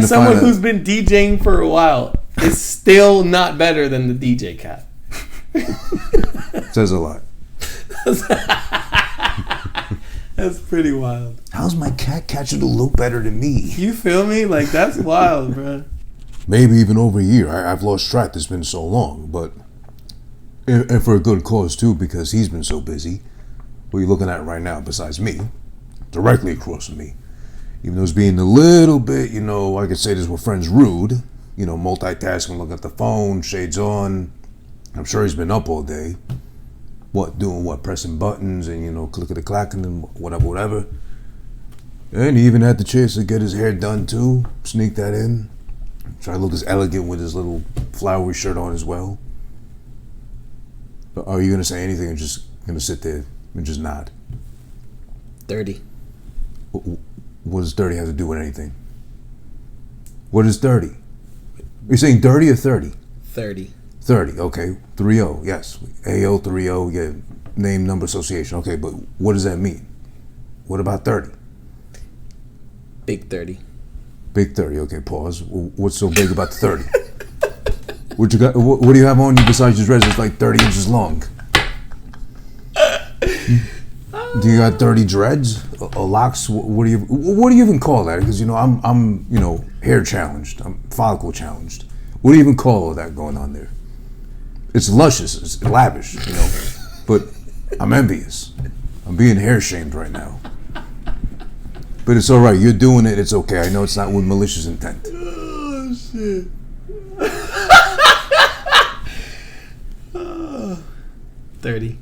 someone who's been DJing for a while is still not better than the DJ cat. Says a lot. That's pretty wild. How's my cat catching a loop better than me? You feel me? Like, that's wild, bro. Maybe even over a year. I've lost track. It's been so long, but and for a good cause too, because he's been so busy. What are you looking at right now besides me? Directly across from me. Even though it's being a little bit, I could say this with friends, rude. Multitasking, looking at the phone, shades on. I'm sure he's been up all day. Doing what? Pressing buttons and, clickety-clacking and whatever. And he even had the chance to get his hair done too. Sneak that in. Try to look as elegant with his little flowery shirt on as well. But are you going to say anything or just going to sit there and just nod? 30. What does 30 have to do with anything? What is 30? You're saying 30 or 30? 30. 30, okay. 30, yes. AO, 30, yeah. Name, number, association. Okay, but what does that mean? What about 30? Big 30. Big 30, okay, pause. What's so big about the 30? What you got? What do you have on you besides your dress? It's like 30 inches long. Do you got 30 dreads or locks? What do you even call that? Because I'm hair challenged. I'm follicle challenged. What do you even call all that going on there? It's luscious. It's lavish. But I'm envious. I'm being hair shamed right now. But it's all right. You're doing it. It's okay. I know it's not with malicious intent. Oh shit. 30.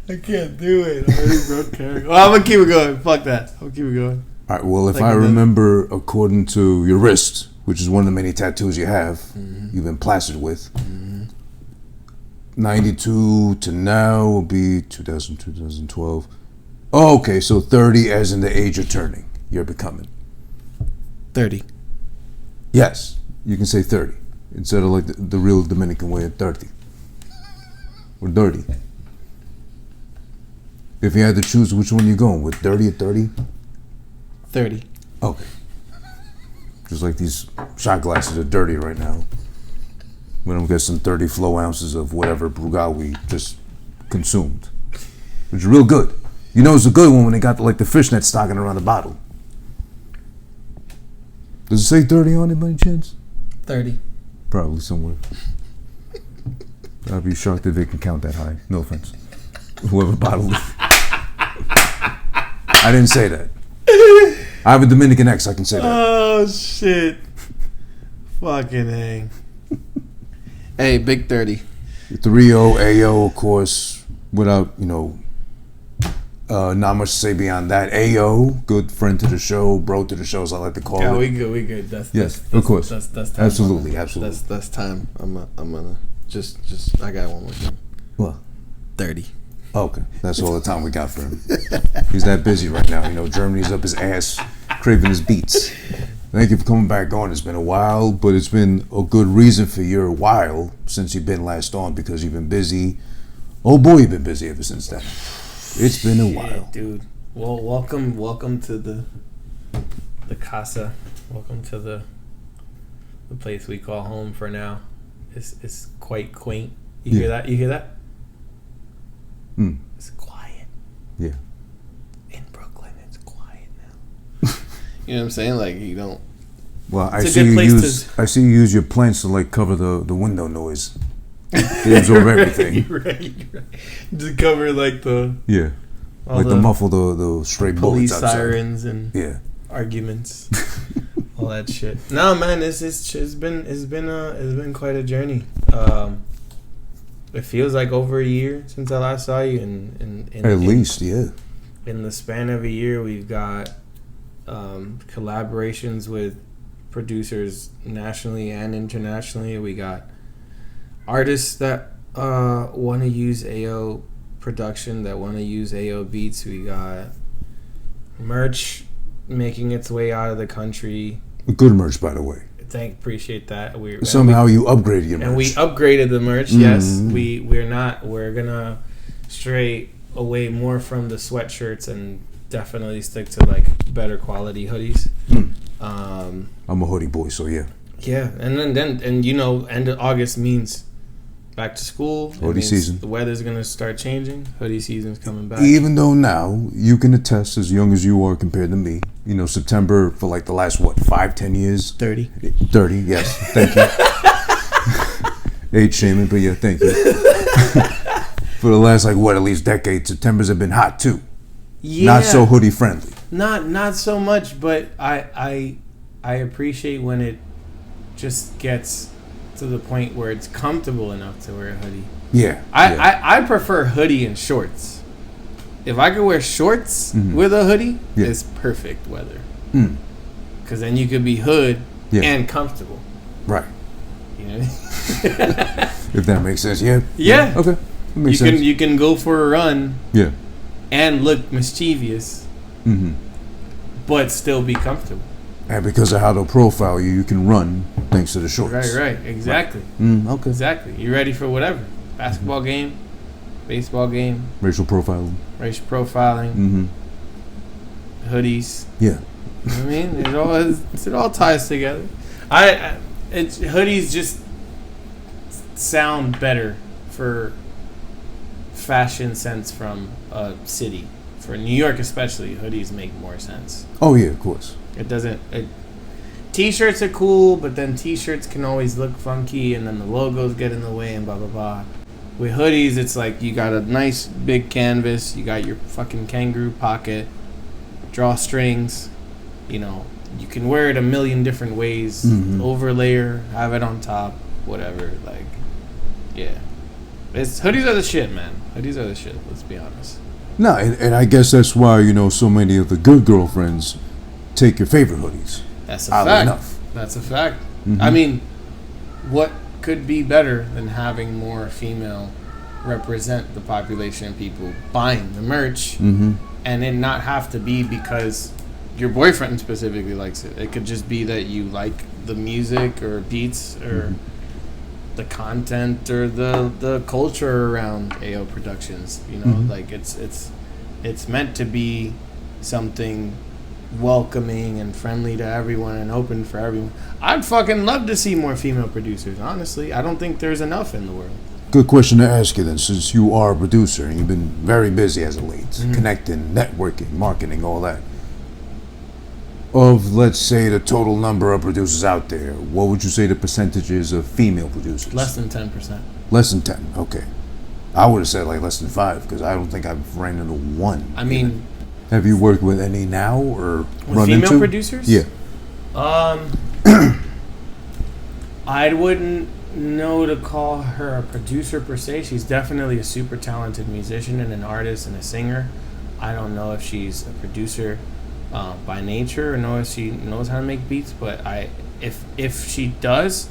I can't do it. I already broke character. Well, I'm gonna keep it going. Fuck that. I'm gonna keep it going. All right. Well, if I remember, according to your wrist, which is one of the many tattoos you have, you've been plastered with. 92 to now will be 2012. Oh, okay, so 30 as in the age you're turning. You're becoming. 30. Yes, you can say 30 instead of like the real Dominican way of 30 or dirty. If you had to choose, which one you going with, 30 or 30? 30. Okay. Just like these shot glasses are dirty right now. We don't get some 30 flow ounces of whatever Brugal we just consumed. Which is real good. It's a good one when they got the fishnet stocking around the bottle. Does it say 30 on it by any chance? 30. Probably somewhere. I'd be shocked if they can count that high. No offense. Whoever bottled it. I didn't say that. I have a Dominican ex, I can say that. Oh, shit. Fucking A. Hey, big 30. 30, AO, of course, without, not much to say beyond that. AO, good friend to the show, bro to the show, as I like to call it. Yeah, we good. That's of course. That's time. Absolutely. That's time. I'm gonna just I got one more thing. What? 30. Okay, that's all the time we got for him. He's that busy right now. Germany's up his ass, craving his beats. Thank you for coming back on. It's been a while, but it's been a good reason for your while since you've been last on, because you've been busy. Oh boy, you've been busy ever since then. It's been a while, dude. Well, welcome to the casa. Welcome to the place we call home for now. It's quite quaint. You hear that? You hear that? It's quiet. Yeah. In Brooklyn, it's quiet now. You know what I'm saying? Like, you don't. Well, I see you use your plants to cover the window noise. They absorb everything. You're right. Just cover the the muffle the stray bullets outside. Police sirens and arguments, all that shit. No, man, it's been quite a journey. It feels like over a year since I last saw you. In the span of a year, we've got collaborations with producers nationally and internationally. We got artists that want to use AO production, that want to use AO beats. We got merch making its way out of the country. Good merch, by the way. Appreciate that. You upgraded your merch. And we upgraded the merch. Yes, we're gonna stray away more from the sweatshirts and definitely stick to like better quality hoodies. I'm a hoodie boy, so yeah. Yeah, and then you know, end of August means back to school. Hoodie season. The weather's gonna start changing. Hoodie season's coming back. Even though now you can attest, as young as you are compared to me, you know, September for like the last 5-10 years. 30. 30, yes. Thank you. Age shaming, but yeah, thank you. For the last at least decade, Septembers have been hot too. Yeah. Not so hoodie friendly. Not so much, but I appreciate when it just gets to the point where it's comfortable enough to wear a hoodie. Yeah. I prefer hoodie and shorts. If I could wear shorts with a hoodie, it's perfect weather. Because then you could be hood and comfortable. Right. You know? If that makes sense, yeah. Yeah. Okay. That makes sense. You can go for a run. Yeah. And look mischievous. But still be comfortable. And because of how they'll profile you, you can run thanks to the shorts. Right. Exactly. Okay. Exactly. You're ready for whatever. Basketball game, baseball game. Racial profiling. Hoodies. Yeah. You know what I mean? It all ties together. Hoodies just sound better for fashion sense from a city. For New York especially, hoodies make more sense. Oh yeah, of course. It doesn't. T-shirts are cool, but then T-shirts can always look funky, and then the logos get in the way, and blah blah blah. With hoodies, it's like you got a nice big canvas, you got your fucking kangaroo pocket, drawstrings. You know, you can wear it a million different ways. Overlayer, have it on top, whatever. Like, yeah, hoodies are the shit, man. Hoodies are the shit. Let's be honest. No, and I guess that's why, you know, so many of the good girlfriends take your favorite hoodies. That's a fact. Enough. That's a fact. I mean, what could be better than having more female represent the population of people buying the merch, and it not have to be because your boyfriend specifically likes it. It could just be that you like the music or beats or the content or the culture around AO Productions. You know, like it's meant to be something welcoming and friendly to everyone and open for everyone. I'd fucking love to see more female producers, honestly. I don't think there's enough in the world. Good question to ask you then, since you are a producer and you've been very busy as of late, connecting, networking, marketing, all that. Of, let's say, the total number of producers out there, what would you say the percentages of female producers? Less than 10%. Less than 10, okay. I would have said like less than 5, because I don't think I've ran into one. I mean... Have you worked with any now or run female into? Producers? Yeah. I wouldn't know to call her a producer per se. She's definitely a super talented musician and an artist and a singer. I don't know if she's a producer by nature or know if she knows how to make beats, but if she does,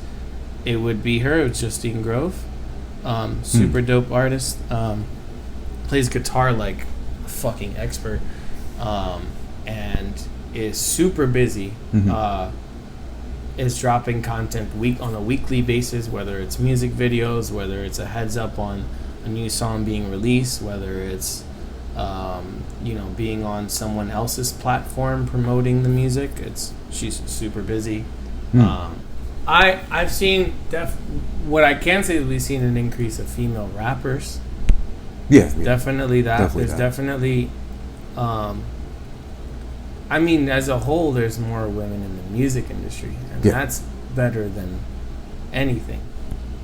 it would be her. It's Justine Grove. Super dope artist. Plays guitar like a fucking expert. And is super busy. Is dropping content on a weekly basis, whether it's music videos, whether it's a heads up on a new song being released, whether it's being on someone else's platform promoting the music. She's super busy. I've seen what I can say is we've seen an increase of female rappers. Yeah, definitely that. Definitely There's definitely I mean, as a whole, there's more women in the music industry, and that's better than anything.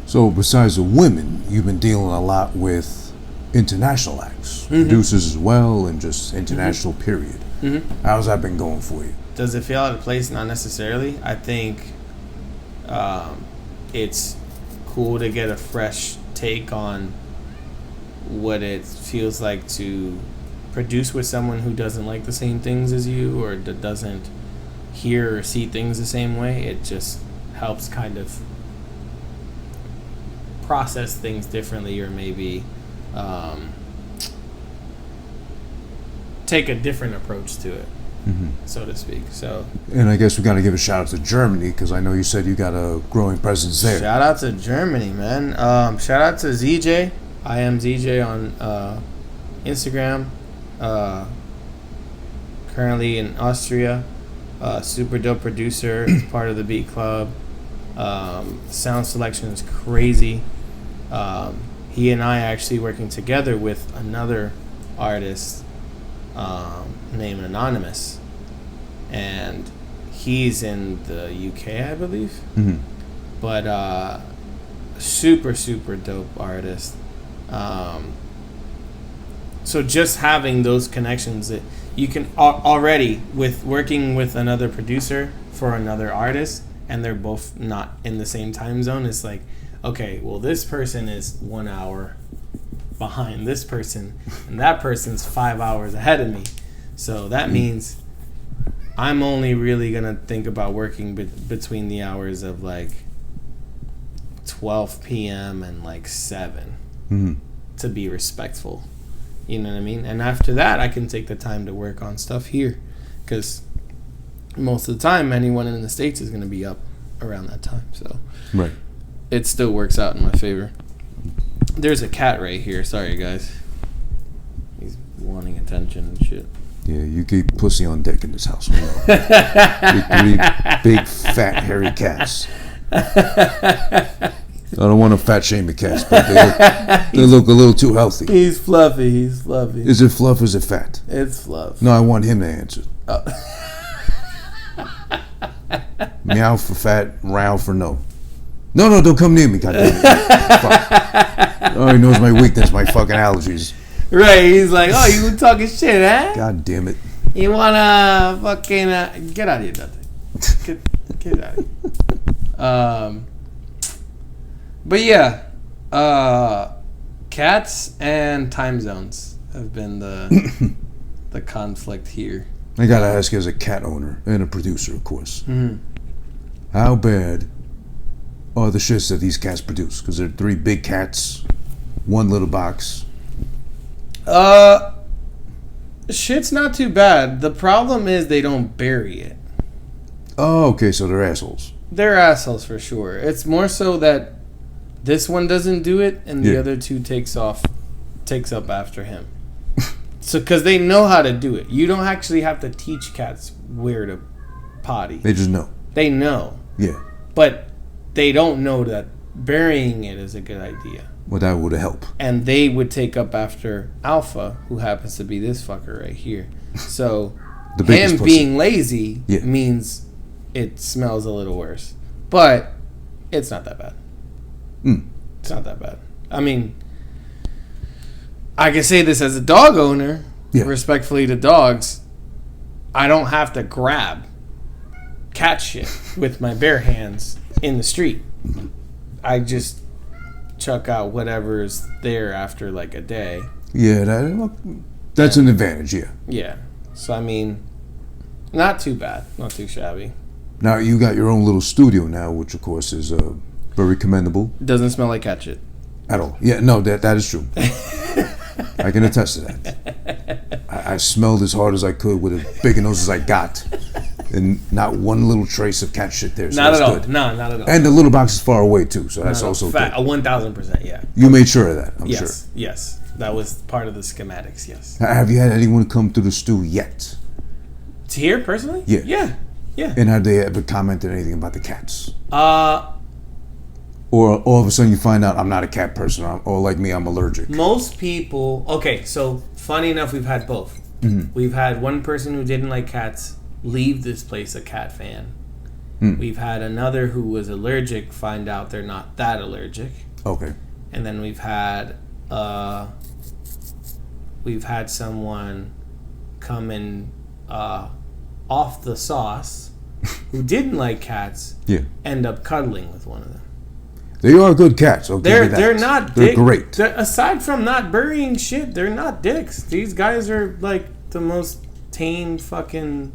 So, besides the women, you've been dealing a lot with international acts, producers as well, and just international period. How's that been going for you? Does it feel out of place? Not necessarily. I think it's cool to get a fresh take on what it feels like to produce with someone who doesn't like the same things as you or that doesn't hear or see things the same way. It just helps kind of process things differently, or maybe take a different approach to it, so to speak. So, and I guess we got to give a shout out to Germany, because I know you said you got a growing presence there. Shout out to Germany, man. Shout out to ZJ. I am ZJ on Instagram. currently in Austria. Super dope producer. He's part of the Beat Club. Sound selection is crazy. He and I actually working together with another artist named Anonymous, and he's in the UK, I believe. Mm-hmm. But super dope artist. So just having those connections that you can already with working with another producer for another artist, and they're both not in the same time zone. It's like, okay, well, this person is 1 hour behind this person, and that person's 5 hours ahead of me. So that means I'm only really gonna think about working between the hours of like 12 p.m. and like 7 to be respectful. You know what I mean? And after that, I can take the time to work on stuff here, because most of the time, anyone in the States is going to be up around that time. So right, it still works out in my favor. There's a cat right here. Sorry, guys. He's wanting attention and shit. Yeah, you keep pussy on deck in this house. Three big, fat, hairy cats. I don't want to fat shame the cats, but they look a little too healthy. He's fluffy. He's fluffy. Is it fluff or is it fat? It's fluff. No, I want him to answer. Oh. Meow for fat, row for no. No, don't come near me, goddamn it. Fuck. Oh, he knows my weakness, my fucking allergies. Right, he's like, oh, you talking shit, huh? God damn it. You wanna fucking get out of here, Dante. Get out of here. But yeah, cats and time zones have been the conflict here. I gotta ask you, as a cat owner and a producer, of course, how bad are the shits that these cats produce? Because they're 3 big cats, 1 little box. Shit's not too bad. The problem is they don't bury it. Oh, okay, so they're assholes. They're assholes for sure. It's more so that this one doesn't do it, and the other 2 takes up after him. So, because they know how to do it. You don't actually have to teach cats where to potty. They just know. They know. Yeah. But they don't know that burying it is a good idea. Well, that would help. And they would take up after Alpha, who happens to be this fucker right here. So, him being lazy means it smells a little worse. But it's not that bad. It's not that bad. I mean, I can say this as a dog owner, respectfully to dogs, I don't have to grab cat shit with my bare hands in the street. I just chuck out whatever's there after like a day. Yeah, that's an advantage, Yeah. So, I mean, not too bad. Not too shabby. Now, you got your own little studio now, which, of course, is very commendable. Doesn't smell like cat shit. At all. Yeah, no, that is true. I can attest to that. I smelled as hard as I could with as big a nose as I got. And not one little trace of cat shit there. So not that's at all. good. No, not at all. And the little box is far away, too, so that's also good. 1,000%, yeah. You made sure of that, I'm sure. Yes. That was part of the schematics, yes. Have you had anyone come through the stew yet? To here, personally? Yeah. And have they ever commented anything about the cats? Or all of a sudden you find out I'm not a cat person, or like me, I'm allergic. Most people... Okay, so funny enough, we've had both. We've had one person who didn't like cats leave this place a cat fan. We've had another who was allergic find out they're not that allergic. Okay. And then we've had someone come in off the sauce who didn't like cats end up cuddling with one of them. They are good cats. They're not. They're great. Aside from not burying shit, they're not dicks. These guys are like the most tame fucking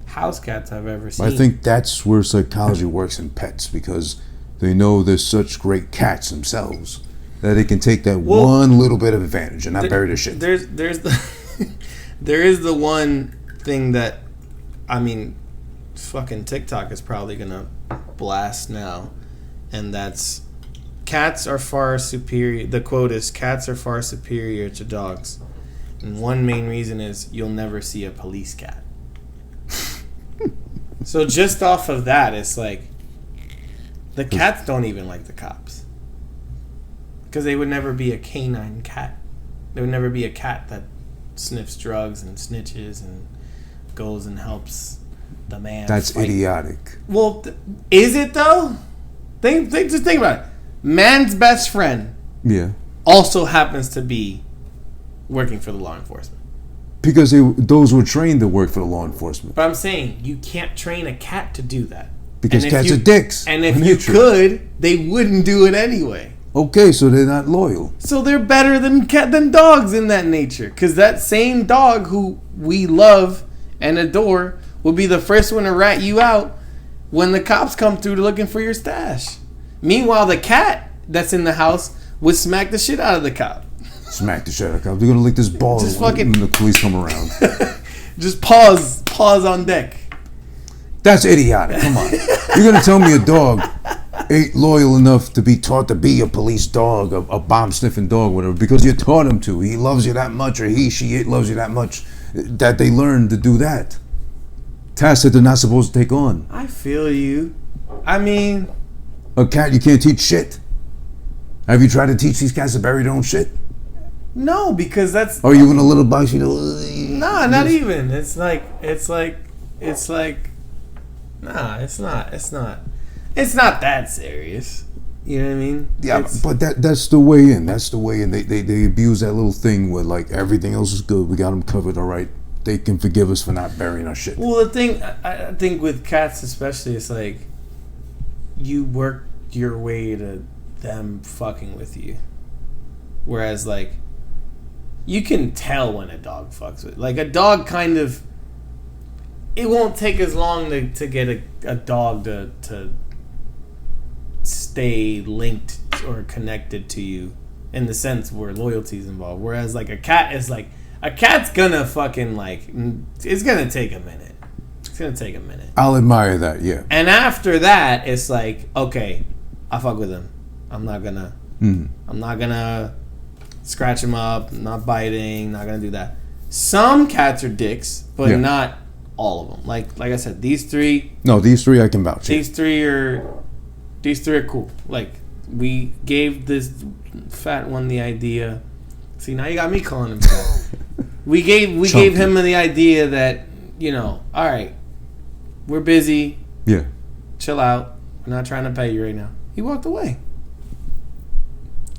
house cats I've ever seen. I think that's where psychology works in pets, because they know they're such great cats themselves that they can take that one little bit of advantage and not bury their shit. There is the one thing that, I mean, fucking TikTok is probably gonna blast now, and that's cats are far superior. The quote is, cats are far superior to dogs, and one main reason is you'll never see a police cat. So just off of that, it's like the cats don't even like the cops because they would never be a canine cat. There would never be a cat that sniffs drugs and snitches and goes and helps the man. That's fight. idiotic. Well, is it though? Just think about it. Man's best friend also happens to be working for the law enforcement. Because those were trained to work for the law enforcement. But I'm saying you can't train a cat to do that. Because cats are dicks. And if you could, they wouldn't do it anyway. Okay, so they're not loyal. So they're better than dogs in that nature. Because that same dog who we love and adore will be the first one to rat you out when the cops come through looking for your stash. Meanwhile, the cat that's in the house would smack the shit out of the cop. Smack the shit out of the cop. They're gonna lick this ball when the police come around. Just pause on deck. That's idiotic. Come on. You're gonna tell me a dog ain't loyal enough to be taught to be a police dog, a bomb sniffing dog, whatever, because you taught him to. He loves you that much, or she, it loves you that much, that they learn to do that. Tasks that they're not supposed to take on. I feel you. I mean, a cat you can't teach shit. Have you tried to teach these cats to bury their own shit? No, because that's. Are you in a little box? You know. Nah, not even. It's like. Nah, it's not. It's not that serious. You know what I mean? Yeah, but that's the way in. That's the way in. They abuse that little thing where like everything else is good. We got them covered. All right. They can forgive us for not burying our shit. Well, the thing I think with cats especially, it's like you work your way to them fucking with you, whereas like you can tell when a dog fucks with. Like a dog kind of. It won't take as long to get a dog to stay linked or connected to you in the sense where loyalty is involved. Whereas like a cat is like. A cat's gonna fucking like. It's gonna take a minute. It's gonna take a minute. I'll admire that, yeah. And after that, it's like, okay, I fuck with him. I'm not gonna. I'm not gonna scratch him up. I'm not biting. Not gonna do that. Some cats are dicks, but not all of them. Like I said, these three. No, these three I can vouch. These three are cool. Like we gave this fat one the idea. See, now you got me calling him fat. We gave him the idea that, you know, all right, we're busy. Yeah. Chill out. We're not trying to pay you right now. He walked away.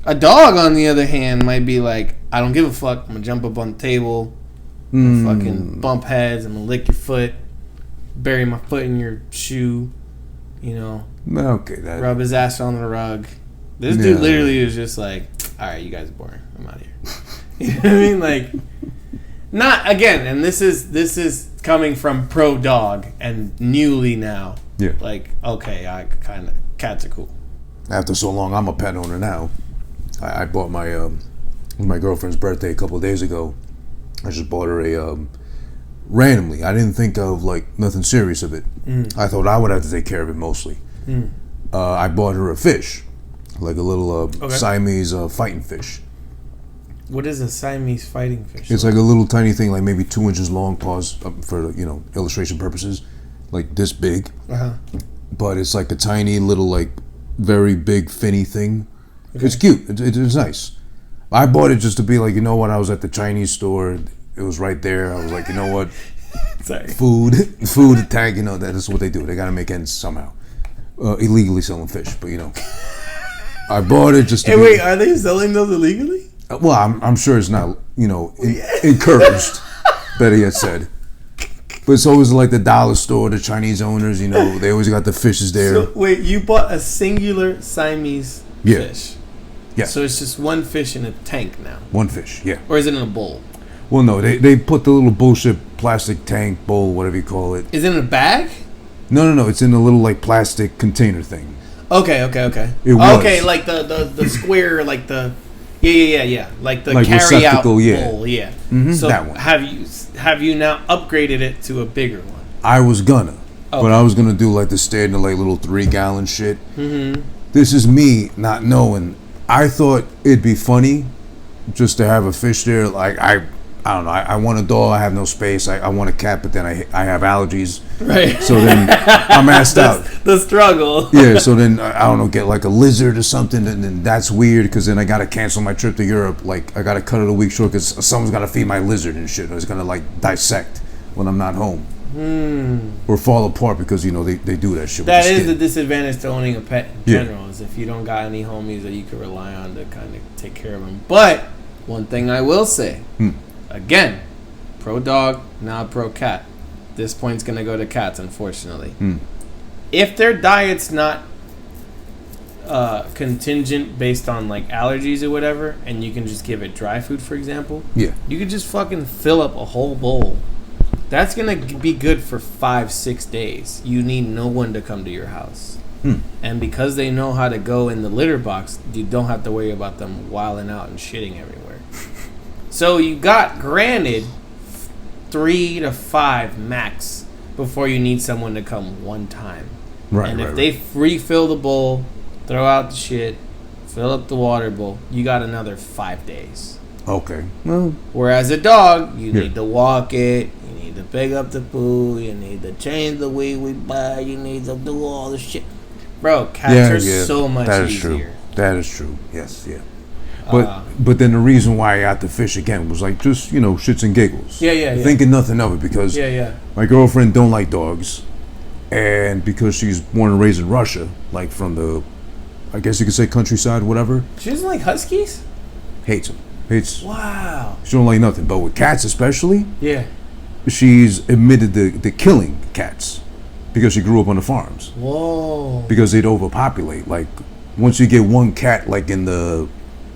A dog, on the other hand, might be like, I don't give a fuck. I'm going to jump up on the table. I'm gonna fucking bump heads. I'm going to lick your foot. Bury my foot in your shoe. You know. Okay. Rub his ass on the rug. This dude literally was just like, all right, you guys are boring. I'm out of here. You know what I mean? Like, not again. And this is coming from pro dog and newly now. Yeah. Like, okay, I kind of cats are cool. After so long, I'm a pet owner now. I bought my girlfriend's birthday a couple of days ago. I just bought her a randomly. I didn't think of like nothing serious of it. I thought I would have to take care of it mostly. I bought her a fish, like a little Siamese fighting fish. What is a Siamese fighting fish? It's like a little tiny thing, like maybe 2 inches long, pause for illustration purposes, like this big. But it's like a tiny little, like very big finny thing. Okay. It's cute. It's nice. I bought it just to be like, you know what? I was at the Chinese store. It was right there. I was like, you know what? Sorry. Food tag. You know that is what they do. They got to make ends somehow. Illegally selling fish, but I bought it just to. Hey, wait, are they selling those illegally? Well, I'm sure it's not, encouraged, better yet said. But it's always like the dollar store, the Chinese owners, they always got the fishes there. So, wait, you bought a singular Siamese fish? Yeah. So it's just one fish in a tank now? One fish, yeah. Or is it in a bowl? Well, no, they put the little bullshit plastic tank, bowl, whatever you call it. Is it in a bag? No, it's in a little, like, plastic container thing. Okay. It was. Okay, like the square, like the... Yeah. Like the carry out bowl, yeah. Mm-hmm, so that one. Have you now upgraded it to a bigger one? I was gonna, but I was gonna do like the standard like little 3-gallon shit. Mm-hmm. This is me not knowing. I thought it'd be funny just to have a fish there. Like I don't know. I want a dog. I have no space. I want a cat, but then I have allergies. Right. So then I'm asked out. The struggle. Yeah. So then I don't know, get like a lizard or something, and then that's weird because then I gotta cancel my trip to Europe. Like I gotta cut it a week short because someone's gotta feed my lizard and shit. Or it's gonna like dissect when I'm not home. Or fall apart because they do that shit. That with the is skin. the disadvantage to owning a pet in general, is if you don't got any homies that you can rely on to kind of take care of them. But one thing I will say, again, pro dog, not pro cat. This point's gonna go to cats, unfortunately. If their diet's not contingent based on like allergies or whatever, and you can just give it dry food, for example, you could just fucking fill up a whole bowl. That's going to be good for 5-6 days. You need no one to come to your house. And because they know how to go in the litter box, you don't have to worry about them wilding out and shitting everywhere. So you got, granted, 3 to 5 max before you need someone to come one time. Right. And if they refill the bowl, throw out the shit, fill up the water bowl, you got another 5 days. Okay. Well, whereas a dog, you need to walk it, you need to pick up the poo, you need to change the way we buy, you need to do all the shit. Bro, cats are so much easier. That is true. Yes, yeah. But then the reason why I got the fish again was like just shits and giggles. Yeah. Thinking nothing of it because my girlfriend don't like dogs, and because she's born and raised in Russia, like from the, I guess you could say countryside, whatever. She doesn't like huskies? Hates them. Wow. She don't like nothing. But with cats especially, she's admitted the killing cats because she grew up on the farms. Whoa. Because they'd overpopulate. Like once you get one cat like in the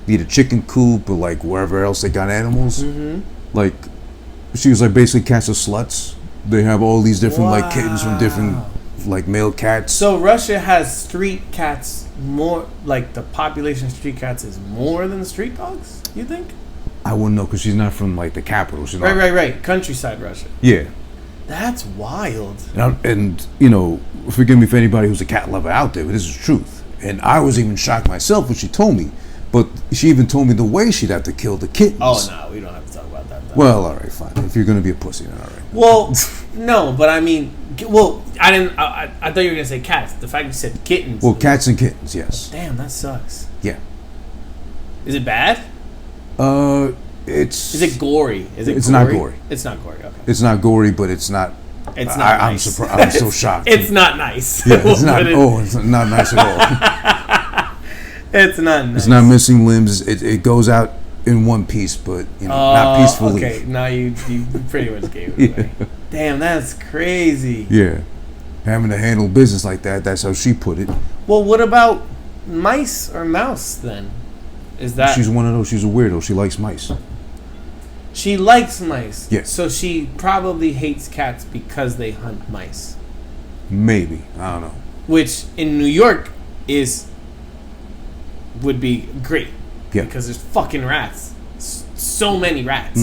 either chicken coop or like wherever else they got animals, like she was like basically cats are sluts. They have all these different like kittens from different like male cats. So Russia has street cats more, like the population of street cats is more than the street dogs, you think? I wouldn't know because she's not from like the capital. She's not, right. Countryside Russia. Yeah. That's wild. And forgive me for anybody who's a cat lover out there, but this is truth. And I was even shocked myself when she told me. But she even told me the way she'd have to kill the kittens. Oh, no, we don't have to talk about that. Well, all right, fine. If you're going to be a pussy, then all right. Well, no, but I mean, I didn't. I thought you were gonna say cats. The fact you said kittens. Well, cats and kittens, yes. Damn, that sucks. Yeah. Is it bad? It's. Is it gory? It's not gory. It's not gory. Okay. It's not gory, but it's not. It's not. I'm nice. surprised. I'm so shocked. It's not nice. Yeah, it's not. It's not nice at all. It's not nice. It's not missing limbs. It goes out in one piece, but not peacefully. Okay, now you pretty much gave it away. Damn, that's crazy. Yeah, having to handle business like that. That's how she put it. Well, what about mice or mouse then? Is that she's one of those? She's a weirdo. She likes mice. She likes mice. Yeah. So she probably hates cats because they hunt mice. Maybe, I don't know. Which in New York would be great. Yeah. Because there's fucking rats. So many rats.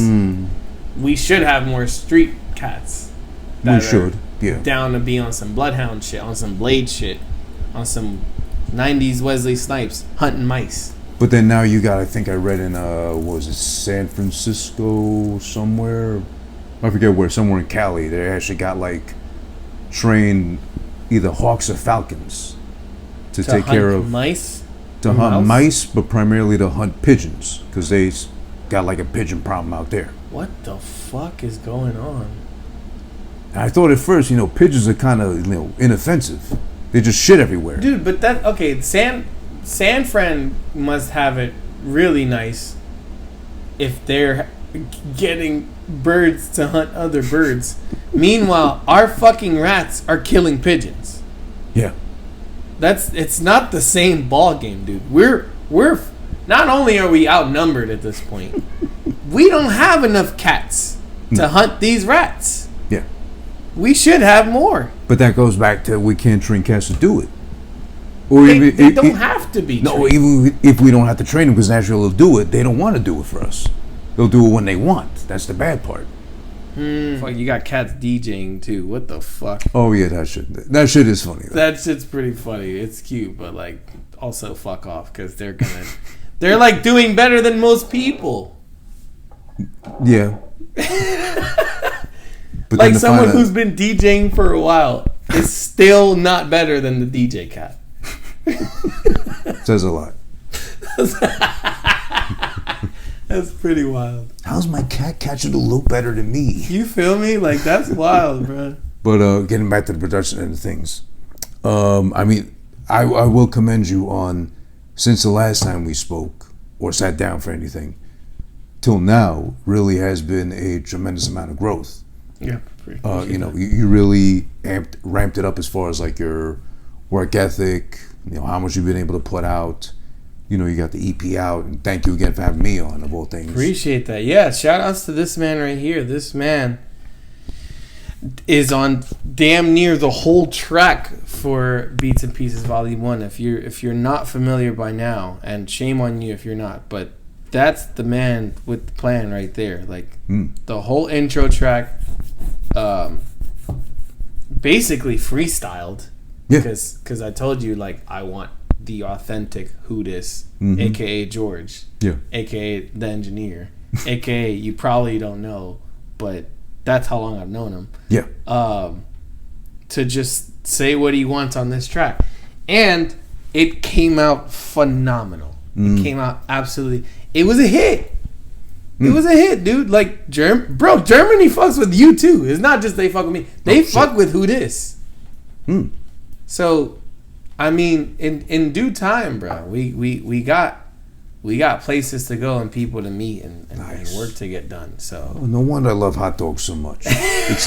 We should have more street cats. We should. Yeah. Down to be on some bloodhound shit, on some blade shit, on some 90s Wesley Snipes hunting mice. But then now you got, I think I read in, what was it, San Francisco somewhere? I forget where, somewhere in Cali. They actually got like trained either hawks or falcons to take care of mice. To hunt mice, but primarily to hunt pigeons because they got like a pigeon problem out there. What the fuck is going on? And I thought at first, pigeons are kind of inoffensive. They just shit everywhere. Dude, but San Fran must have it really nice if they're getting birds to hunt other birds. Meanwhile, our fucking rats are killing pigeons. Yeah. It's not the same ball game, dude. We're not only are we outnumbered at this point, we don't have enough cats to hunt these rats. Yeah. We should have more. But that goes back to we can't train cats to do it. Or they don't have to be trained. No, even if we don't have to train them because naturally they'll do it, they don't want to do it for us. They'll do it when they want. That's the bad part. Fuck, you got cats DJing too. What the fuck? Oh yeah, that shit is funny though. That shit's pretty funny. It's cute, but like also fuck off because they're like doing better than most people. Yeah. But like someone who's been DJing for a while is still not better than the DJ cat. Says a lot. That's pretty wild. How's my cat catching a loop better than me? You feel me? Like, that's wild, bro. But getting back to the production end of things, I mean, I will commend you on, since the last time we spoke or sat down for anything, till now, really has been a tremendous amount of growth. Yeah. You know, you really ramped it up as far as like your work ethic, you know, how much you've been able to put out. You know, you got the EP out, and thank you again for having me on, of all things. Appreciate that. Yeah, shout outs to this man right here. This man is on damn near the whole track for Beats and Pieces Volume 1. If you're not familiar by now, and shame on you if you're not, but that's the man with the plan right there. Like, the whole intro track, basically freestyled. Yeah. Because I told you, like, I want the authentic hoodie, a.k.a. George, a.k.a. the engineer, a.k.a. you probably don't know, but that's how long I've known him. Yeah. To just say what he wants on this track. And it came out phenomenal. It came out absolutely... It was a hit. It was a hit, dude. Like, Germany fucks with you, too. It's not just they fuck with me. They fuck with hoodie. So... I mean, in due time, bro, we got places to go and people to meet and work to get done. So no wonder I love hot dogs so much. It's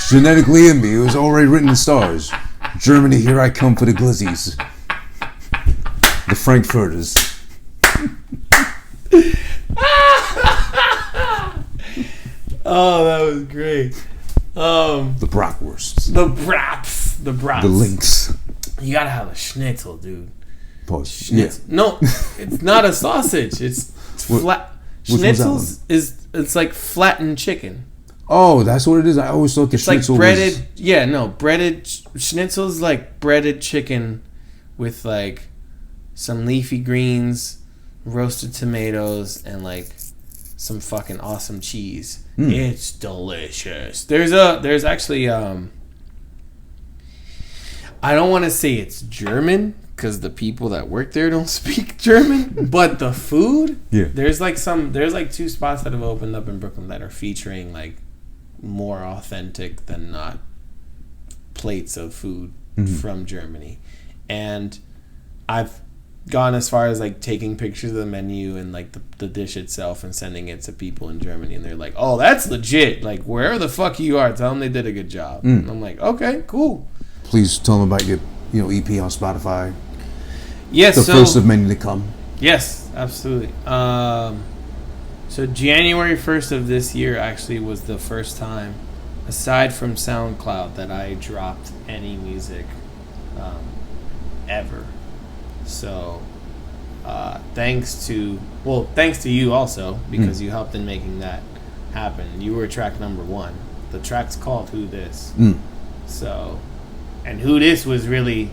genetically in me. It was already written in stars. Germany, here I come for the glizzies. The Frankfurters. Oh, that was great. The bratwursts. The brats. The links. You gotta have a schnitzel, dude. Pause. Yeah. No, it's not a sausage. It's flat. Schnitzels it's like flattened chicken. Oh, that's what it is. I always thought the schnitzel like breaded. was... Yeah, no, breaded schnitzel's like breaded chicken with like some leafy greens, roasted tomatoes, and like some fucking awesome cheese. It's delicious. There's actually I don't want to say it's German because the people that work there don't speak German, but the food, there's like 2 spots that have opened up in Brooklyn that are featuring like more authentic than not plates of food from Germany. And I've gone as far as like taking pictures of the menu and like the dish itself and sending it to people in Germany, and they're like, oh, that's legit. Like, wherever the fuck you are, tell them they did a good job. And I'm like, okay, cool. Please tell them about your EP on Spotify. Yes, the first of many to come. Yes, absolutely. So January 1st of this year actually was the first time, aside from SoundCloud, that I dropped any music ever. So thanks to you also, because you helped in making that happen. You were track number 1. The track's called Who This. So, and Who This was really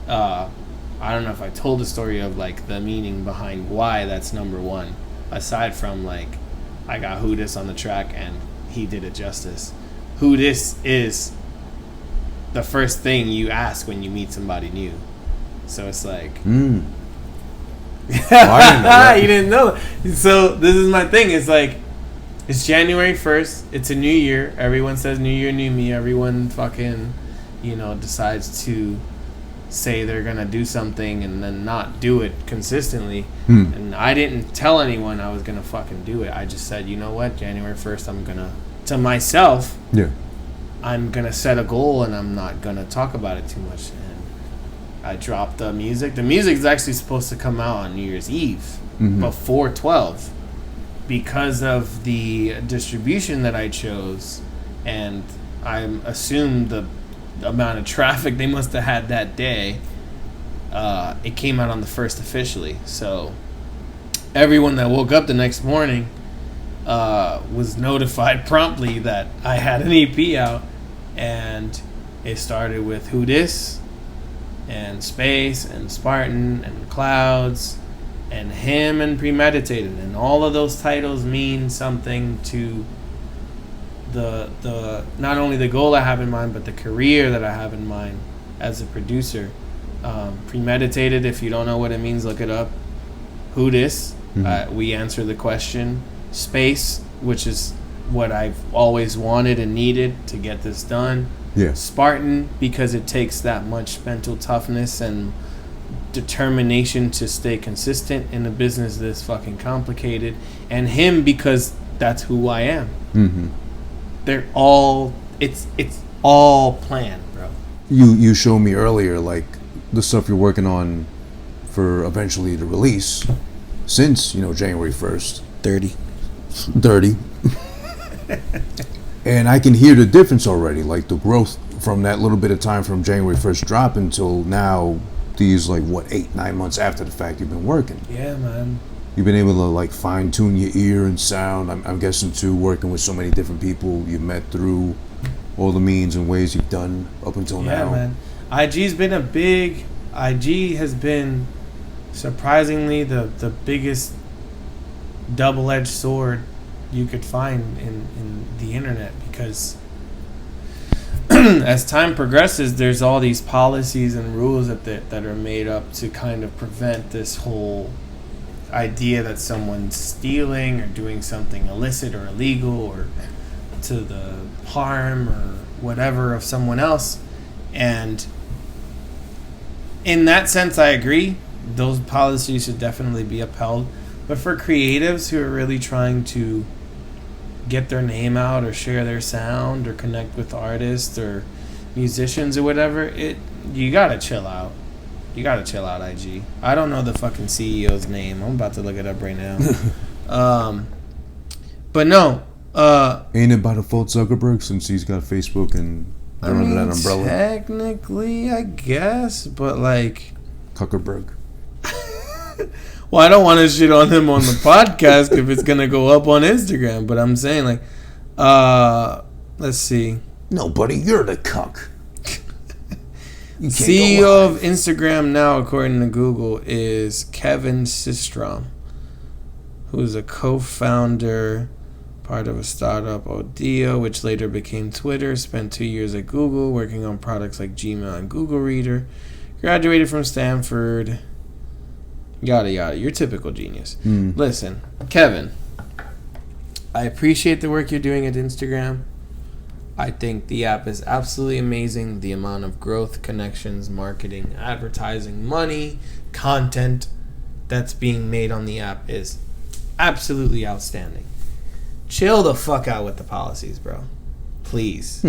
I don't know if I told the story of like the meaning behind why that's number 1, aside from like I got Who This on the track and he did it justice. Who This is the first thing you ask when you meet somebody new. So it's like Oh, I didn't know that. You didn't know. So this is my thing. It's like, it's January 1st. It's a new year. Everyone says new year, new me. Everyone fucking, decides to say they're going to do something and then not do it consistently. And I didn't tell anyone I was going to fucking do it. I just said, you know what? January 1st, I'm going to myself, I'm going to set a goal and I'm not going to talk about it too much. I dropped the music. The music is actually supposed to come out on New Year's Eve before 12 because of the distribution that I chose, and I assume the amount of traffic they must have had that day. It came out on the 1st officially. So everyone that woke up the next morning was notified promptly that I had an EP out, and it started with Who This, and Space, and Spartan, and Clouds, and Him, and Premeditated. And all of those titles mean something to the not only the goal I have in mind, but the career that I have in mind as a producer. Premeditated. If you don't know what it means, look it up. Who dis? We answer the question. Space, which is what I've always wanted and needed to get this done. Yeah. Spartan, because it takes that much mental toughness and determination to stay consistent in a business this fucking complicated. And him, because that's who I am. Mm-hmm. They're all, it's all planned, bro. You showed me earlier, like, the stuff you're working on for eventually the release since, January 1st. 30. And I can hear the difference already, like the growth from that little bit of time from January 1st drop until now, these, 8-9 months after the fact you've been working. Yeah, man. You've been able to, fine-tune your ear and sound. I'm guessing, too, working with so many different people you've met through all the means and ways you've done up until now. Yeah, man. IG has been surprisingly the biggest double-edged sword you could find in the internet, because as time progresses, there's all these policies and rules that are made up to kind of prevent this whole idea that someone's stealing or doing something illicit or illegal or to the harm or whatever of someone else. And in that sense, I agree. Those policies should definitely be upheld. But for creatives who are really trying to get their name out or share their sound or connect with artists or musicians or whatever, you gotta chill out. You gotta chill out, IG. I don't know the fucking CEO's name. I'm about to look it up right now. But no. Ain't it by default Zuckerberg, since he's got Facebook and they're under that umbrella? Technically, I guess, but Zuckerberg. Well, I don't want to shit on him on the podcast if it's gonna go up on Instagram. But I'm saying, let's see. No, buddy, you're the cuck. CEO of Instagram now, according to Google, is Kevin Systrom, who is a co-founder, part of a startup, Outta, which later became Twitter. Spent 2 years at Google working on products like Gmail and Google Reader. Graduated from Stanford. Yada yada. Your typical genius. Listen, Kevin, I appreciate the work you're doing at Instagram. I think the app is absolutely amazing. The amount of growth, connections, marketing, advertising, money, content that's being made on the app is absolutely outstanding. Chill the fuck out with the policies, bro. Please.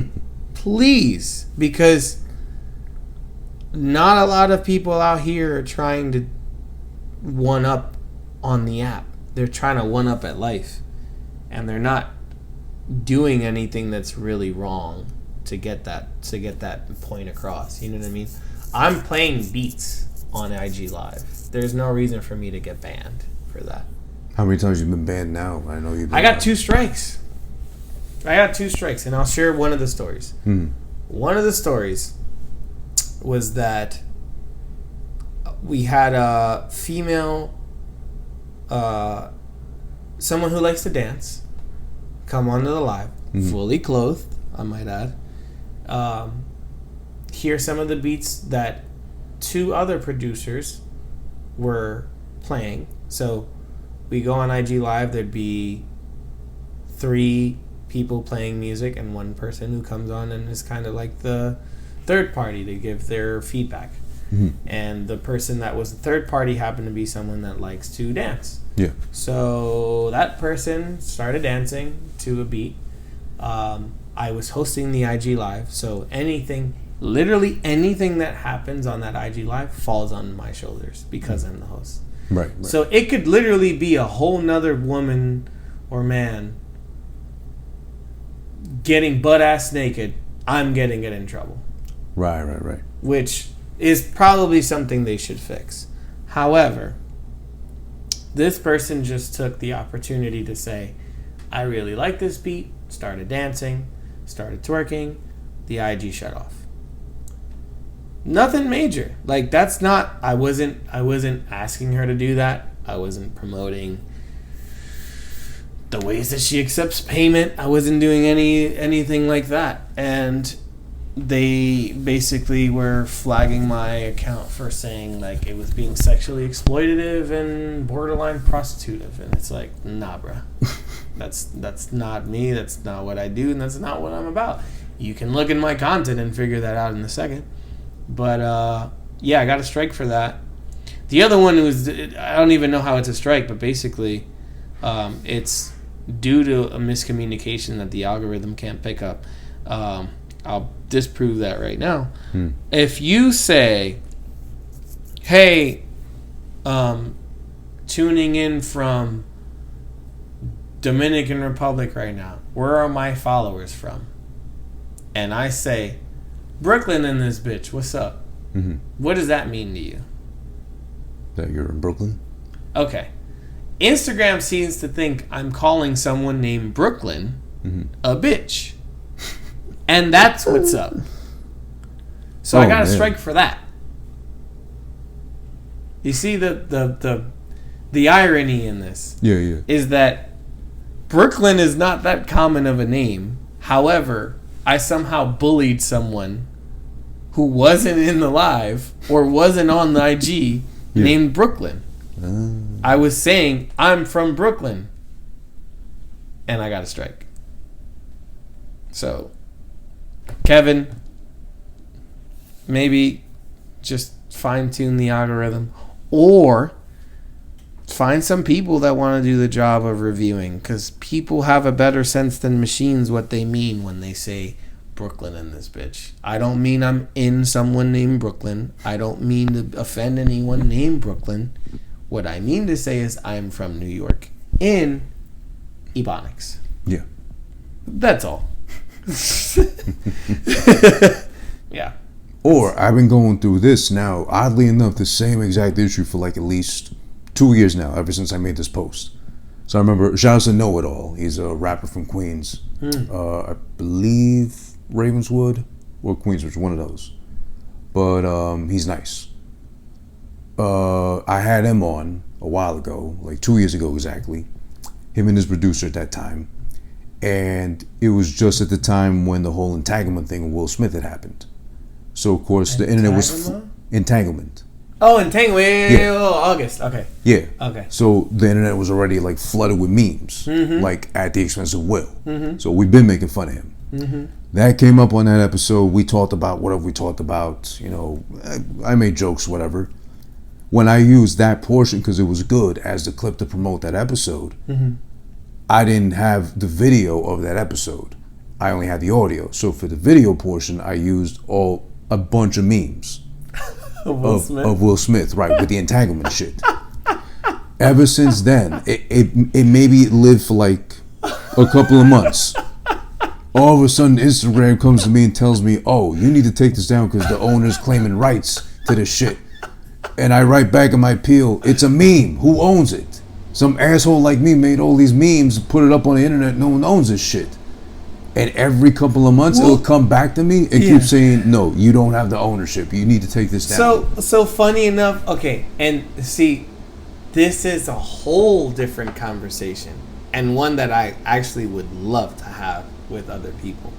Please. Because not a lot of people out here are trying to one up on the app. They're trying to one up at life. And they're not doing anything that's really wrong to get that point across. You know what I mean? I'm playing beats on IG Live. There's no reason for me to get banned for that. How many times have you been banned now? I know you've been. I got 2 strikes. And I'll share one of the stories. One of the stories was that we had a female, someone who likes to dance, come onto the live, fully clothed, I might add. Hear some of the beats that 2 other producers were playing. So we go on IG Live, there'd be 3 people playing music and 1 person who comes on and is kind of like the third party to give their feedback. And the person that was the third party happened to be someone that likes to dance. Yeah. So that person started dancing to a beat. I was hosting the IG Live, so literally anything that happens on that IG Live falls on my shoulders because I'm the host. Right. So it could literally be a whole nother woman or man getting butt-ass naked. I'm getting it in trouble. Right. Which is probably something they should fix. However, this person just took the opportunity to say, I really like this beat, started dancing, started twerking, the IG shut off. Nothing major. That's not, I wasn't asking her to do that. I wasn't promoting the ways that she accepts payment. I wasn't doing anything like that, and they basically were flagging my account for saying like it was being sexually exploitative and borderline prostitutive, and it's like, nah, bruh. That's not me. That's not what I do, and that's not what I'm about. You can look in my content and figure that out in a second. But yeah, I got a strike for that. The other one was, I don't even know how it's a strike, but basically it's due to a miscommunication that the algorithm can't pick up. I'll disprove that right now. If you say, hey, tuning in from Dominican Republic right now, where are my followers from? And I say, Brooklyn in this bitch, what's up? What does that mean to you? That you're in Brooklyn? Okay. Instagram seems to think I'm calling someone named Brooklyn a bitch. And that's what's up. So I got a strike for that. You see the irony in this? Yeah. Is that Brooklyn is not that common of a name. However, I somehow bullied someone who wasn't in the live or wasn't on the IG named Brooklyn. I was saying, I'm from Brooklyn. And I got a strike. So, Kevin, maybe just fine-tune the algorithm. Or find some people that want to do the job of reviewing. Because people have a better sense than machines what they mean when they say Brooklyn in this bitch. I don't mean I'm in someone named Brooklyn. I don't mean to offend anyone named Brooklyn. What I mean to say is I'm from New York in Ebonics. Yeah. That's all. Yeah. Or I've been going through this now, oddly enough, the same exact issue for like at least 2 years now, ever since I made this post. So I remember, shout out to Know It All. He's a rapper from Queens. I believe Ravenswood or Queensbridge, one of those. But he's nice. I had him on a while ago, like 2 years ago exactly. Him and his producer at that time. And it was just at the time when the whole entanglement thing with Will Smith had happened. So, of course, the internet was... Entanglement. Oh, entanglement. Yeah. Oh, August. Okay. Yeah. Okay. So, the internet was already, like, flooded with memes. Like, at the expense of Will. So, we've been making fun of him. That came up on that episode. We talked about whatever we talked about. You know, I made jokes, whatever. When I used that portion, because it was good, as the clip to promote that episode, I didn't have the video of that episode. I only had the audio. So for the video portion, I used a bunch of memes of Will Smith, right, with the entanglement shit. Ever since then, it maybe lived for like a couple of months. All of a sudden, Instagram comes to me and tells me, oh, you need to take this down because the owner's claiming rights to this shit. And I write back in my appeal, it's a meme. Who owns it? Some asshole like me made all these memes, put it up on the internet. No one owns this shit. And every couple of months, it'll come back to me and keep saying, no, you don't have the ownership. You need to take this down. So funny enough, okay, and see, this is a whole different conversation. And one that I actually would love to have with other people.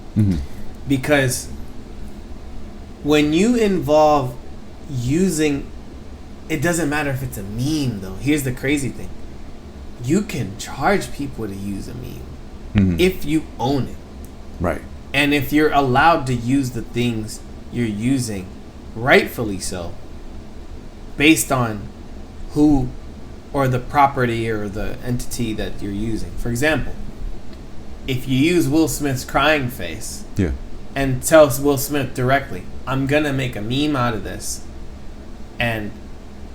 Because when you involve using... It doesn't matter if it's a meme, though. Here's the crazy thing. You can charge people to use a meme if you own it. Right. And if you're allowed to use the things you're using, rightfully so, based on who or the property or the entity that you're using. For example, if you use Will Smith's crying face and tell Will Smith directly, I'm going to make a meme out of this, and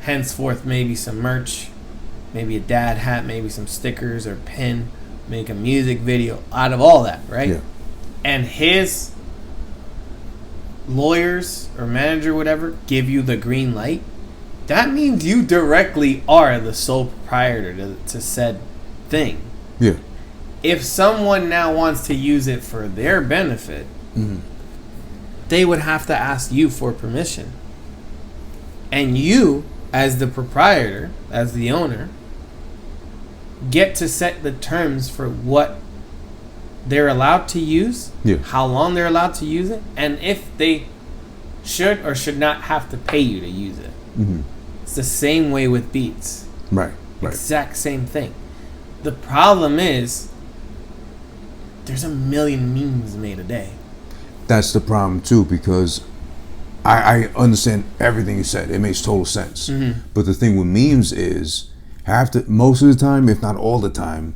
henceforth maybe some merch, maybe a dad hat, maybe some stickers or pin, make a music video out of all that, right? Yeah. And his lawyers or manager, whatever, give you the green light, that means you directly are the sole proprietor to said thing. Yeah. If someone now wants to use it for their benefit, they would have to ask you for permission. And you, as the proprietor, as the owner, get to set the terms for what they're allowed to use, how long they're allowed to use it, and if they should or should not have to pay you to use it. It's the same way with beats. Right. Exact same thing. The problem is there's a million memes made a day. That's the problem too, because I understand everything you said. It makes total sense. But the thing with memes is, most of the time, if not all the time,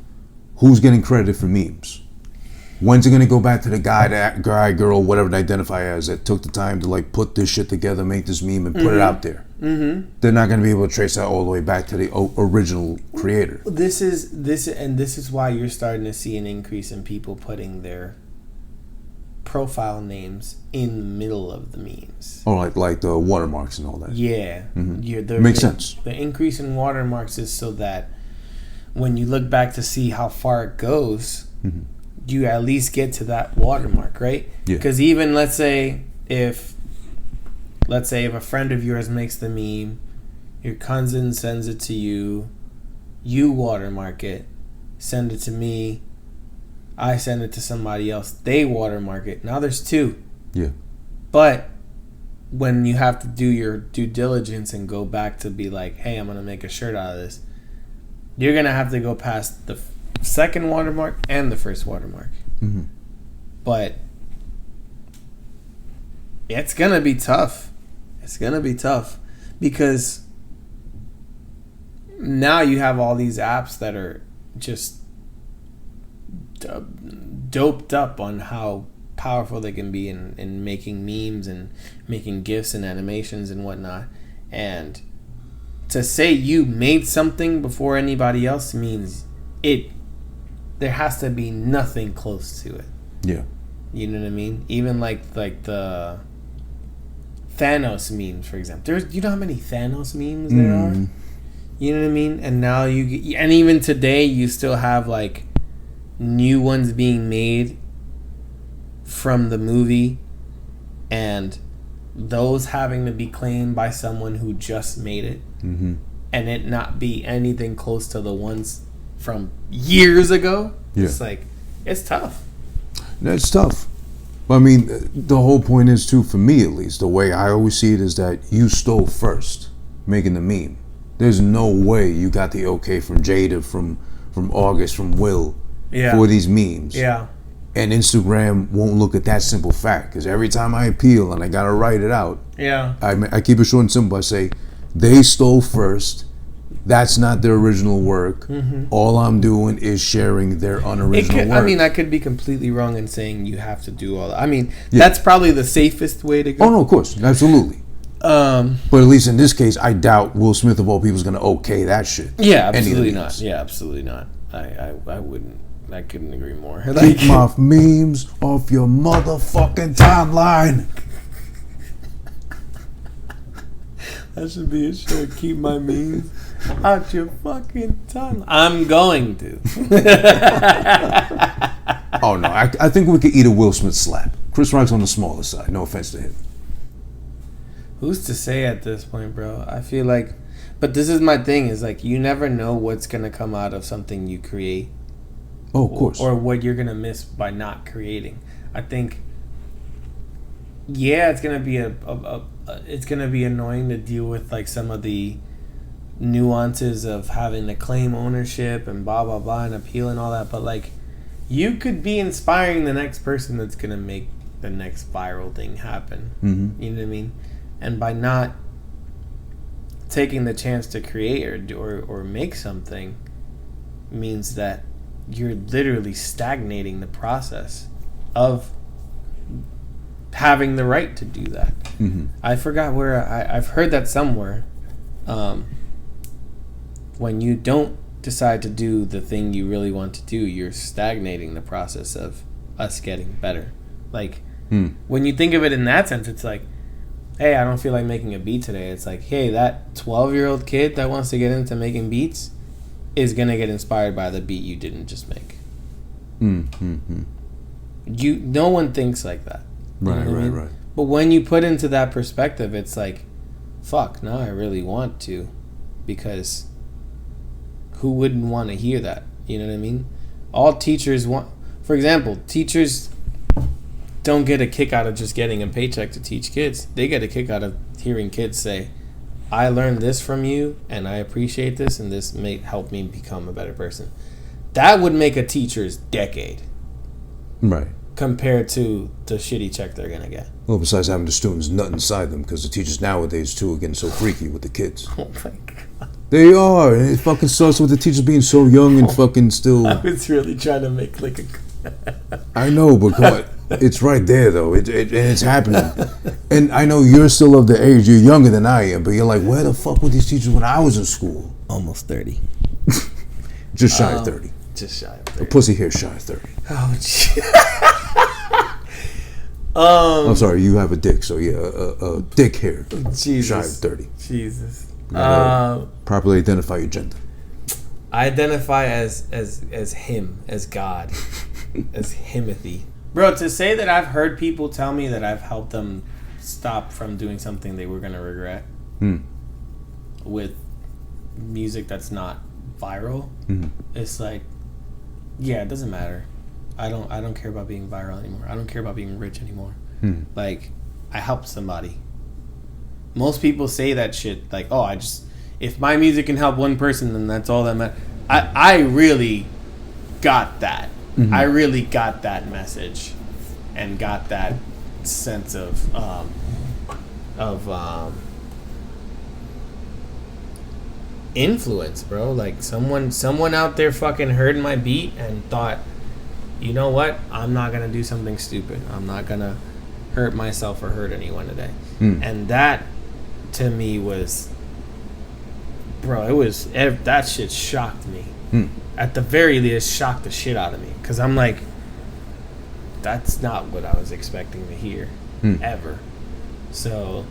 who's getting credit for memes? When's it gonna go back to the guy, girl, whatever they identify as, that took the time to like put this shit together, make this meme, and put it out there? They're not gonna be able to trace that all the way back to the original creator. This is why you're starting to see an increase in people putting their profile names in the middle of the memes. Oh, like the watermarks and all that. Yeah, makes sense. The increase in watermarks is so that when you look back to see how far it goes, you at least get to that watermark, right? Because even let's say if a friend of yours makes the meme, your cousin sends it to you, you watermark it, send it to me, I send it to somebody else, they watermark it. Now there's two. Yeah. But when you have to do your due diligence and go back to be like, hey, I'm going to make a shirt out of this, you're going to have to go past the second watermark and the first watermark. But it's going to be tough. It's going to be tough because now you have all these apps that are just doped up on how powerful they can be in making memes and making GIFs and animations and whatnot. And to say you made something before anybody else means there has to be nothing close to it. Yeah. You know what I mean? Even like the Thanos memes, for example. You know how many Thanos memes there are? You know what I mean? And now and even today you still have like new ones being made from the movie, and those having to be claimed by someone who just made it, and it not be anything close to the ones from years ago. It's like, it's tough. It's tough. But I mean, the whole point is too, for me at least, the way I always see it is that you stole first making the meme. There's no way you got the okay from Jada, from August, from Will, for these memes. Yeah. And Instagram won't look at that simple fact, because every time I appeal and I gotta write it out, I keep it short and simple. I say, they stole first. That's not their original work. All I'm doing is sharing their unoriginal work. I mean, I could be completely wrong in saying you have to do all that. I mean, that's probably the safest way to go. Oh, no, of course. Absolutely. But at least in this case, I doubt Will Smith of all people is going to okay that shit. Yeah, absolutely not. Yeah, absolutely not. I wouldn't. I couldn't agree more. Keep my memes off your motherfucking timeline. That should be a shirt. Keep my memes out your fucking timeline. I'm going to. Oh, no. I think we could eat a Will Smith slap. Chris Rock's on the smaller side. No offense to him. Who's to say at this point, bro? I feel like... But this is my thing, is like, you never know what's going to come out of something you create. Oh, of course. Or what you're going to miss by not creating. I think... Yeah, it's going to be it's going to be annoying to deal with, like, some of the nuances of having to claim ownership and blah, blah, blah, and appeal and all that. But, like, you could be inspiring the next person that's going to make the next viral thing happen. You know what I mean? And by not taking the chance to create or make something means that you're literally stagnating the process of having the right to do that. I forgot where I've heard that somewhere. When you don't decide to do the thing you really want to do, you're stagnating the process of us getting better. Like, when you think of it in that sense, it's like, hey, I don't feel like making a beat today. It's like, hey, that 12-year-old kid that wants to get into making beats is going to get inspired by the beat you didn't just make. No one thinks like that. Right. But when you put into that perspective, it's like, fuck, now I really want to, because who wouldn't want to hear that? You know what I mean? All teachers want, for example, teachers don't get a kick out of just getting a paycheck to teach kids. They get a kick out of hearing kids say, I learned this from you, and I appreciate this, and this may help me become a better person. That would make a teacher's decade. Right. Compared to the shitty check they're going to get. Well, besides having the students nut inside them, because the teachers nowadays, too, are getting so freaky with the kids. Oh, my God. They are. And it fucking starts with the teachers being so young and fucking still... I was really trying to make like a... I know, but come on. It's right there, though. It's happening. And I know you're still of the age. You're younger than I am, but you're like, where the fuck were these teachers when I was in school? Almost 30. Just shy of 30. Just shy of 30. A pussy hair shy of 30. Oh, shit. I'm sorry, you have a dick, so yeah, a dick hair. Jesus. Shy of 30. Jesus. Properly identify your gender. I identify as him, as God, as Himothy. Bro, to say that I've heard people tell me that I've helped them stop from doing something they were going to regret with music that's not viral, it's like, yeah, it doesn't matter. I don't care about being viral anymore. I don't care about being rich anymore. Like, I helped somebody. Most people say that shit like, oh, if my music can help one person, then that's all that matters. I really got that. I really got that message and got that sense of influence, bro. Like someone out there fucking heard my beat and thought, you know what? I'm not gonna do something stupid. I'm not gonna hurt myself or hurt anyone today. And that to me was, bro, that shit shocked me. At the very least, shocked the shit out of me, because I'm like, that's not what I was expecting to hear ever. So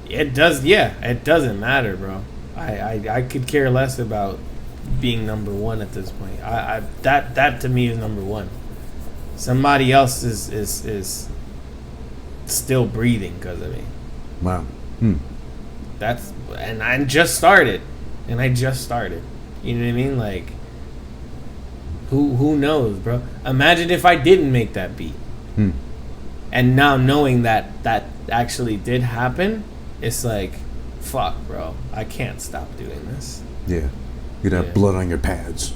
it doesn't matter, bro. I could care less about being number one at this point. That to me is number one. Somebody else is still breathing because of me. Wow. And I just started. You know what I mean? Like, who knows, bro? Imagine if I didn't make that beat. And now knowing that actually did happen, it's like, fuck, bro. I can't stop doing this. Yeah. You'd have blood on your pads.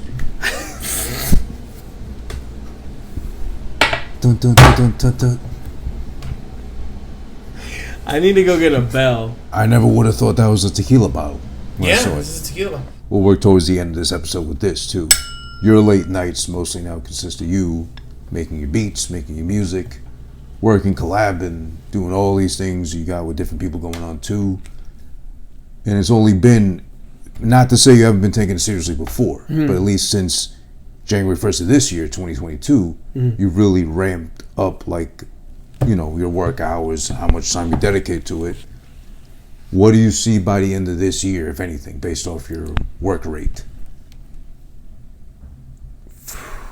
Dun, dun, dun, dun, dun, dun. I need to go get a bell. I never would have thought that was a tequila bottle. This is a tequila. We'll work towards the end of this episode with this, too. Your late nights mostly now consist of you making your beats, making your music, working, collabing, doing all these things you got with different people going on, too. And it's only been, not to say you haven't been taking it seriously before, but at least since January 1st of this year, 2022, you've really ramped up, like, you know, your work hours, how much time you dedicate to it. What do you see by the end of this year, if anything, based off your work rate?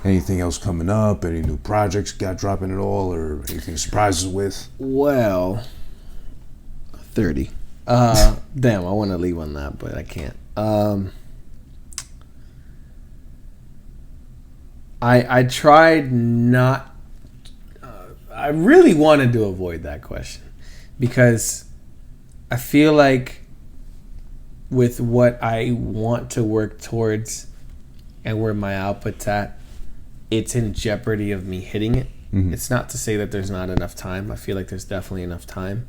Anything else coming up? Any new projects got dropping at all, or anything surprises with? Well, 30. Damn, I want to leave on that, but I can't. I tried not. I really wanted to avoid that question because I feel like with what I want to work towards and where my output's at, it's in jeopardy of me hitting it. It's not to say that there's not enough time. I feel like there's definitely enough time.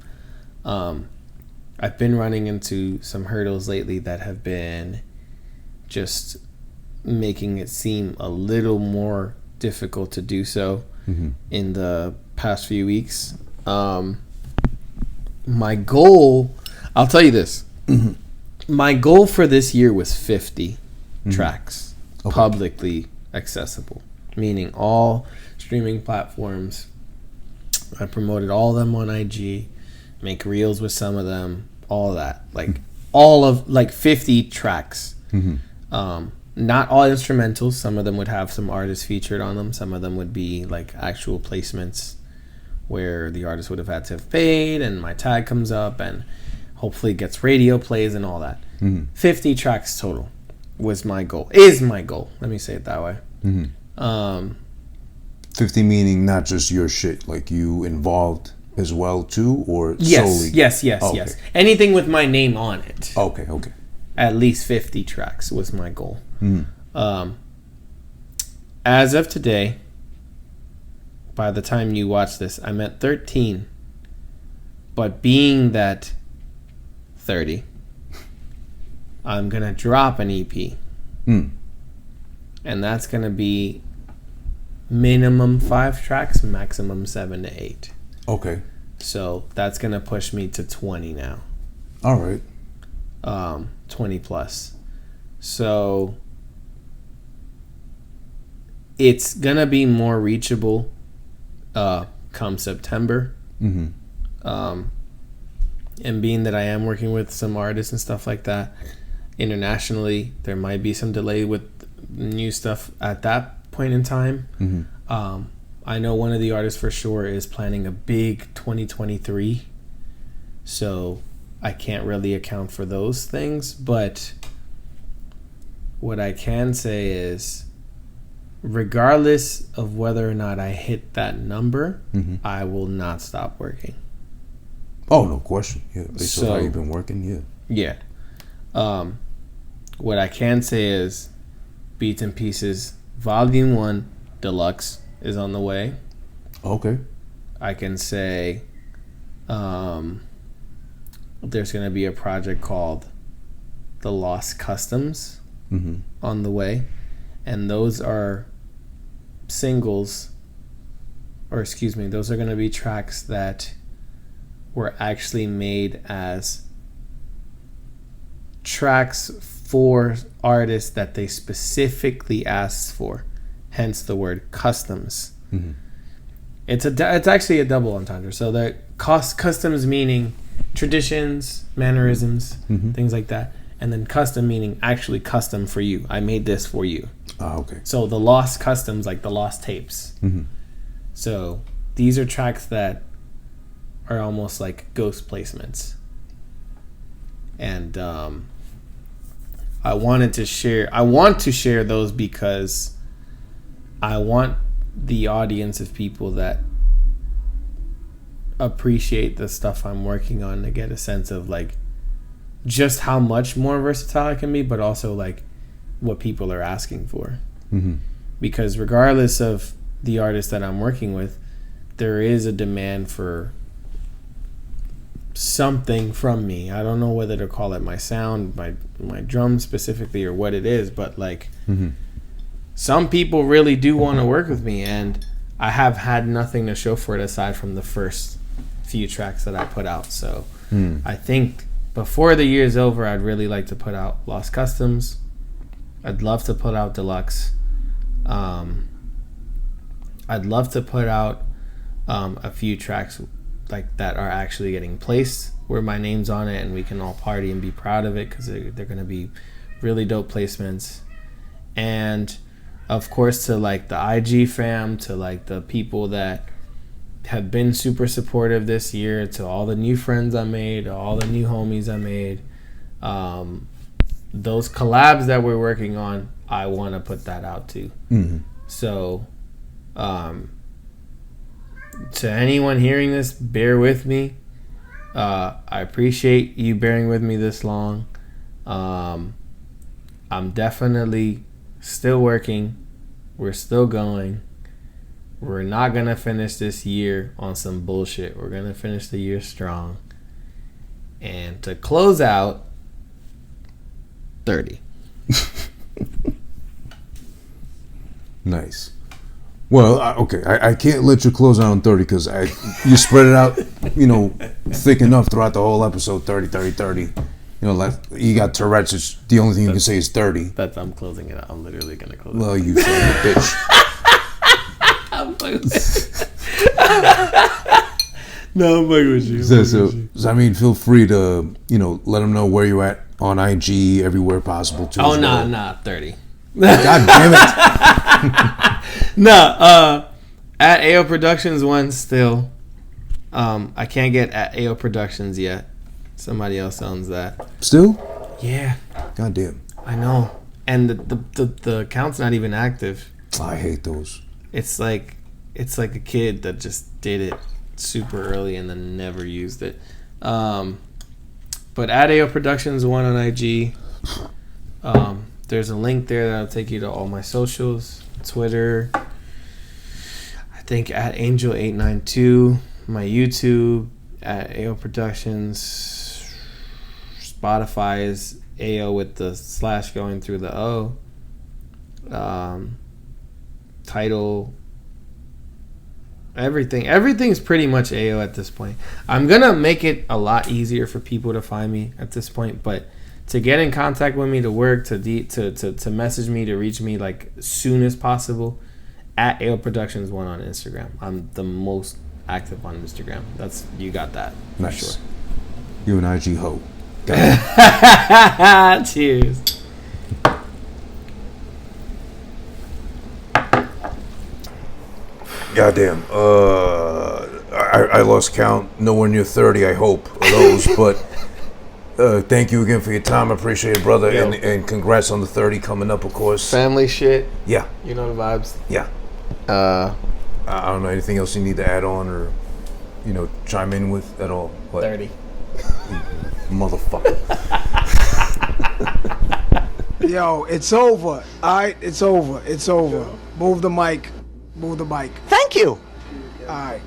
I've been running into some hurdles lately that have been just making it seem a little more difficult to do so in the past few weeks. My goal, I'll tell you this. My goal for this year was 50 tracks, publicly accessible, meaning all streaming platforms. I promoted all of them on IG, make reels with some of them, all that. Like all of, like 50 tracks. Not all instrumentals. Some of them would have some artists featured on them. Some of them would be like actual placements where the artist would have had to have paid and my tag comes up and hopefully gets radio plays and all that. 50 tracks total. was my goal. Is my goal. Let me say it that way. 50 meaning not just your shit, like you involved as well too, or solely? Yes. Anything with my name on it. Okay. At least 50 tracks was my goal. As of today, by the time you watch this, I'm at 13. But being that 30, I'm going to drop an EP. And that's going to be minimum 5 tracks, maximum 7 to 8. Okay. So that's going to push me to 20 now. All right. 20 plus. So it's going to be more reachable come September. And being that I am working with some artists and stuff like that internationally, there might be some delay with new stuff at that point in time. I know one of the artists for sure is planning a big 2023, so I can't really account for those things, but what I can say is regardless of whether or not I hit that number, I will not stop working. Oh, no question. Yeah, based on how you've been working, yeah. What I can say is Beats and Pieces Volume 1 Deluxe is on the way. Okay. I can say there's going to be a project called The Lost Customs on the way. And those are singles, or excuse me, those are going to be tracks that were actually made as tracks for artists that they specifically asked for, hence the word customs. It's actually a double entendre. So the customs meaning traditions, mannerisms, things like that, and then custom meaning actually custom for you. I made this for you. Okay. So the lost customs, like the lost tapes. So these are tracks that are almost like ghost placements. And I want to share those because I want the audience of people that appreciate the stuff I'm working on to get a sense of like just how much more versatile I can be, but also like what people are asking for. Because regardless of the artist that I'm working with, there is a demand for something from me. I don't know whether to call it my sound, my drums specifically, or what it is, but like some people really do want to work with me, and I have had nothing to show for it aside from the first few tracks that I put out. So I think before the year's over, I'd really like to put out Lost Customs. I'd love to put out Deluxe. I'd love to put out a few tracks like that are actually getting placed where my name's on it and we can all party and be proud of it, because they're going to be really dope placements. And of course, to like the IG fam, to like the people that have been super supportive this year, to all the new friends I made, all the new homies I made, those collabs that we're working on, I want to put that out too. So to anyone hearing this, bear with me. I appreciate you bearing with me this long. I'm definitely still working. We're still going. We're not going to finish this year on some bullshit. We're going to finish the year strong. And to close out, 30. Nice. Well, okay, I can't let you close out on 30 because you spread it out, thick enough throughout the whole episode, 30, 30, 30. Like you got Tourette's, it's the only thing you can say is 30. I'm closing it out. I'm literally going to close it out. Well, you son of a bitch. I'm fucking No, I'm fucking with you. So, I mean, feel free to, let them know where you're at on IG, everywhere possible too. Oh, nah, 30. God damn it. At AO Productions 1 still. I can't get at AO Productions yet. Somebody else owns that. Still? Yeah. God damn. I know. and the account's not even active. I hate those. It's like a kid that just did it super early and then never used it. But at AO Productions 1 on IG. There's a link there that'll take you to all my socials, Twitter. I think at Angel892, my YouTube at AO Productions. Spotify is AO with the / going through the O. Title. Everything's pretty much AO at this point. I'm gonna make it a lot easier for people to find me at this point, but to get in contact with me, to work, to message me, to reach me like as soon as possible, at AO Productions 1 on Instagram. I'm the most active on Instagram. You got that. Nice. For sure. You an IG hoe. Got it. Cheers. Goddamn. I lost count. Nowhere near 30, I hope, of those. But thank you again for your time. I appreciate it, brother. And congrats on the 30 coming up, of course. Family shit. Yeah. You know the vibes. Yeah. I don't know. Anything else you need to add on or, chime in with at all? What? 30. Motherfucker. Yo, it's over. All right, it's over. It's over. Move the mic. Move the mic. Thank you. All right.